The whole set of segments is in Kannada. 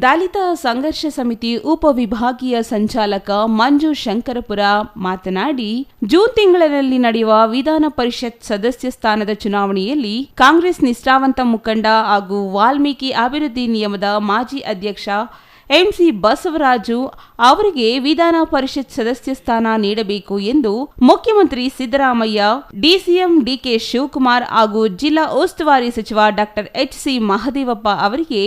ದಲಿತ ಸಂಘರ್ಷ ಸಮಿತಿ ಉಪವಿಭಾಗೀಯ ಸಂಚಾಲಕ ಮಂಜು ಶಂಕರಪುರ ಮಾತನಾಡಿ, ಜೂನ್ ತಿಂಗಳಿನಲ್ಲಿ ನಡೆಯುವ ವಿಧಾನ ಪರಿಷತ್ ಸದಸ್ಯ ಸ್ಥಾನದ ಚುನಾವಣೆಯಲ್ಲಿ ಕಾಂಗ್ರೆಸ್ ನಿಷ್ಠಾವಂತ ಮುಖಂಡ ಹಾಗೂ ವಾಲ್ಮೀಕಿ ಅಭಿವೃದ್ಧಿ ನಿಗಮದ ಮಾಜಿ ಅಧ್ಯಕ್ಷ ಎಂಸಿ ಬಸವರಾಜು ಅವರಿಗೆ ವಿಧಾನ ಪರಿಷತ್ ಸದಸ್ಯ ಸ್ಥಾನ ನೀಡಬೇಕು ಎಂದು ಮುಖ್ಯಮಂತ್ರಿ ಸಿದ್ದರಾಮಯ್ಯ, ಡಿಸಿಎಂ ಡಿಕೆ ಶಿವಕುಮಾರ್ ಹಾಗೂ ಜಿಲ್ಲಾ ಉಸ್ತುವಾರಿ ಸಚಿವ ಡಾಕ್ಟರ್ ಎಚ್ಸಿ ಮಹದೇವಪ್ಪ ಅವರಿಗೆ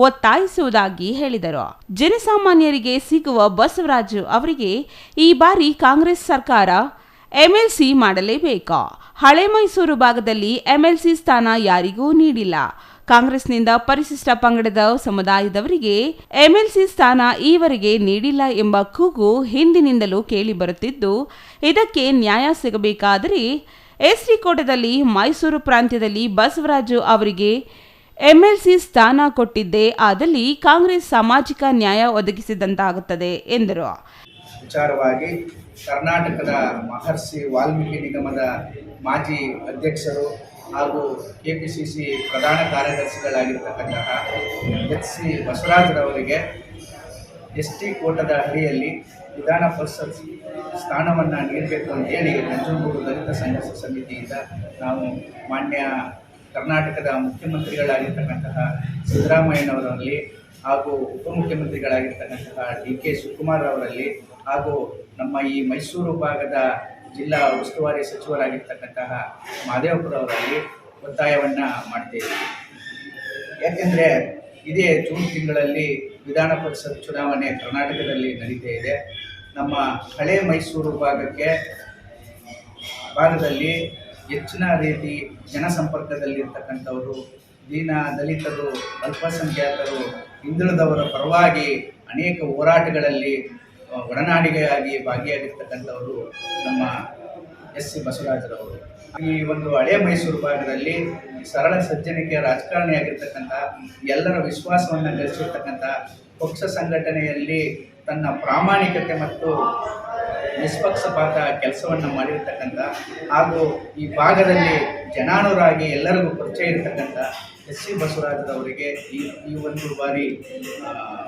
ಒತ್ತಾಯಿಸುವುದಾಗಿ ಹೇಳಿದರು. ಜನಸಾಮಾನ್ಯರಿಗೆ ಸಿಗುವ ಬಸವರಾಜು ಅವರಿಗೆ ಈ ಬಾರಿ ಕಾಂಗ್ರೆಸ್ ಸರ್ಕಾರ ಎಂಎಲ್ಸಿ ಮಾಡಲೇಬೇಕು. ಹಳೆ ಮೈಸೂರು ಭಾಗದಲ್ಲಿ ಎಂಎಲ್ಸಿ ಸ್ಥಾನ ಯಾರಿಗೂ ನೀಡಿಲ್ಲ. ಕಾಂಗ್ರೆಸ್ನಿಂದ ಪರಿಶಿಷ್ಟ ಪಂಗಡದ ಸಮುದಾಯದವರಿಗೆ ಎಂಎಲ್ಸಿ ಸ್ಥಾನ ಈವರೆಗೆ ನೀಡಿಲ್ಲ ಎಂಬ ಕೂಗು ಹಿಂದಿನಿಂದಲೂ ಕೇಳಿಬರುತ್ತಿದ್ದು, ಇದಕ್ಕೆ ನ್ಯಾಯ ಸಿಗಬೇಕಾದರೆ ಎಸ್ಟಿ ಕೋಟದಲ್ಲಿ ಮೈಸೂರು ಪ್ರಾಂತ್ಯದಲ್ಲಿ ಬಸವರಾಜು ಅವರಿಗೆ ಎಂಎಲ್ಸಿ ಸ್ಥಾನ ಕೊಟ್ಟಿದ್ದೇ ಆದಲ್ಲಿ ಕಾಂಗ್ರೆಸ್ ಸಾಮಾಜಿಕ ನ್ಯಾಯ ಒದಗಿಸಿದಂತಾಗುತ್ತದೆ ಎಂದರು. ವಿಚಾರವಾಗಿ ಕರ್ನಾಟಕದ ಮಹರ್ಷಿ ವಾಲ್ಮೀಕಿ ನಿಗಮದ ಮಾಜಿ ಅಧ್ಯಕ್ಷರು ಹಾಗೂ ಕೆಪಿಸಿಸಿ ಪ್ರಧಾನ ಕಾರ್ಯದರ್ಶಿಗಳಾಗಿರ್ತಕ್ಕಂತಹ ಎಚ್.ಸಿ. ಬಸವರಾಜರವರಿಗೆ ಎಸ್ಟಿ ಕೋಟದ ಅಡಿಯಲ್ಲಿ ವಿಧಾನ ಪರಿಷತ್ ಸ್ಥಾನವನ್ನು ನೀಡಬೇಕು ಅಂತೇಳಿ ನಂಜನಗೂಡು ದಲಿತ ಸಂಘರ್ಷ ಸಮಿತಿಯಿಂದ ನಾವು ಮಾನ್ಯ ಕರ್ನಾಟಕದ ಮುಖ್ಯಮಂತ್ರಿಗಳಾಗಿರ್ತಕ್ಕಂತಹ ಸಿದ್ದರಾಮಯ್ಯನವರಲ್ಲಿ ಹಾಗೂ ಉಪಮುಖ್ಯಮಂತ್ರಿಗಳಾಗಿರ್ತಕ್ಕಂತಹ ಡಿ.ಕೆ. ಶಿವಕುಮಾರ್ ಅವರಲ್ಲಿ ಹಾಗೂ ನಮ್ಮ ಈ ಮೈಸೂರು ಭಾಗದ ಜಿಲ್ಲಾ ಉಸ್ತುವಾರಿ ಸಚಿವರಾಗಿರ್ತಕ್ಕಂತಹ ಮಹದೇವಪುರವರಲ್ಲಿ ಒತ್ತಾಯವನ್ನು ಮಾಡ್ತೇವೆ. ಯಾಕೆಂದರೆ ಇದೇ ಜೂನ್ ತಿಂಗಳಲ್ಲಿ ವಿಧಾನ ಪರಿಷತ್ ಚುನಾವಣೆ ಕರ್ನಾಟಕದಲ್ಲಿ ನಡೀತಾ ಇದೆ. ನಮ್ಮ ಹಳೆ ಮೈಸೂರು ಭಾಗದಲ್ಲಿ ಹೆಚ್ಚಿನ ರೀತಿ ಜನಸಂಪರ್ಕದಲ್ಲಿರ್ತಕ್ಕಂಥವರು, ದೀನ ದಲಿತರು, ಅಲ್ಪಸಂಖ್ಯಾತರು, ಹಿಂದುಳಿದವರ ಪರವಾಗಿ ಅನೇಕ ಹೋರಾಟಗಳಲ್ಲಿ ಒಡನಾಡಿಗೆಯಾಗಿ ಭಾಗಿಯಾಗಿರ್ತಕ್ಕಂಥವರು ನಮ್ಮ ಎಸ್.ಸಿ. ಬಸವರಾಜರವರು. ಈ ಒಂದು ಹಳೆ ಮೈಸೂರು ಭಾಗದಲ್ಲಿ ಸರಳ ಸಜ್ಜನಿಕೆಯ ರಾಜಕಾರಣಿಯಾಗಿರ್ತಕ್ಕಂಥ, ಎಲ್ಲರ ವಿಶ್ವಾಸವನ್ನು ಗಳಿಸಿರ್ತಕ್ಕಂಥ, ಪಕ್ಷ ಸಂಘಟನೆಯಲ್ಲಿ ತನ್ನ ಪ್ರಾಮಾಣಿಕತೆ ಮತ್ತು ನಿಷ್ಪಕ್ಷಪಾತ ಕೆಲಸವನ್ನು ಮಾಡಿರ್ತಕ್ಕಂಥ ಹಾಗೂ ಈ ಭಾಗದಲ್ಲಿ ಜನಾನುರಾಗಿ ಎಲ್ಲರಿಗೂ ಪರಿಚಯ ಇರತಕ್ಕಂಥ ಎಸ್.ಸಿ. ಬಸವರಾಜರವರಿಗೆ ಈ ಒಂದು ಬಾರಿ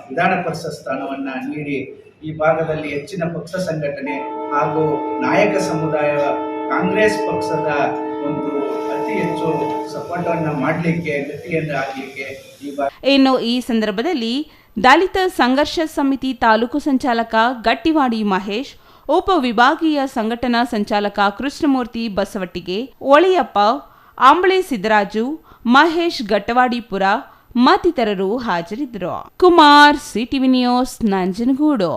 ವಿಧಾನ ಪರಿಷತ್ ಸ್ಥಾನವನ್ನು ನೀಡಿ ಈ ಭಾಗದಲ್ಲಿ ಹೆಚ್ಚಿನ ಪಕ್ಷ ಸಂಘಟನೆ ಹಾಗೂ ನಾಯಕ ಸಮುದಾಯ ಕಾಂಗ್ರೆಸ್ ಪಕ್ಷದ ಒಂದು ಅತಿ ಹೆಚ್ಚು ಸಪೋರ್ಟನ್ನು ಮಾಡಲಿಕ್ಕೆ, ಗಟ್ಟಿಯನ್ನು ಹಾಕಲಿಕ್ಕೆ ಇನ್ನು ಈ ಸಂದರ್ಭದಲ್ಲಿ ದಲಿತ ಸಂಘರ್ಷ ಸಮಿತಿ ತಾಲೂಕು ಸಂಚಾಲಕ ಗಟ್ಟಿವಾಡಿ ಮಹೇಶ್, ಉಪವಿಭಾಗೀಯ ಸಂಘಟನಾ ಸಂಚಾಲಕ ಕೃಷ್ಣಮೂರ್ತಿ ಬಸವಟ್ಟಿಗೆ, ಒಳೆಯಪ್ಪ, ಆಂಬಳೆ ಸಿದ್ದರಾಜು, ಮಹೇಶ್ ಗಟ್ಟವಾಡಿಪುರ ಮತ್ತಿತರರು ಹಾಜರಿದ್ದರು. Kumar, CTV news, Nanjangud.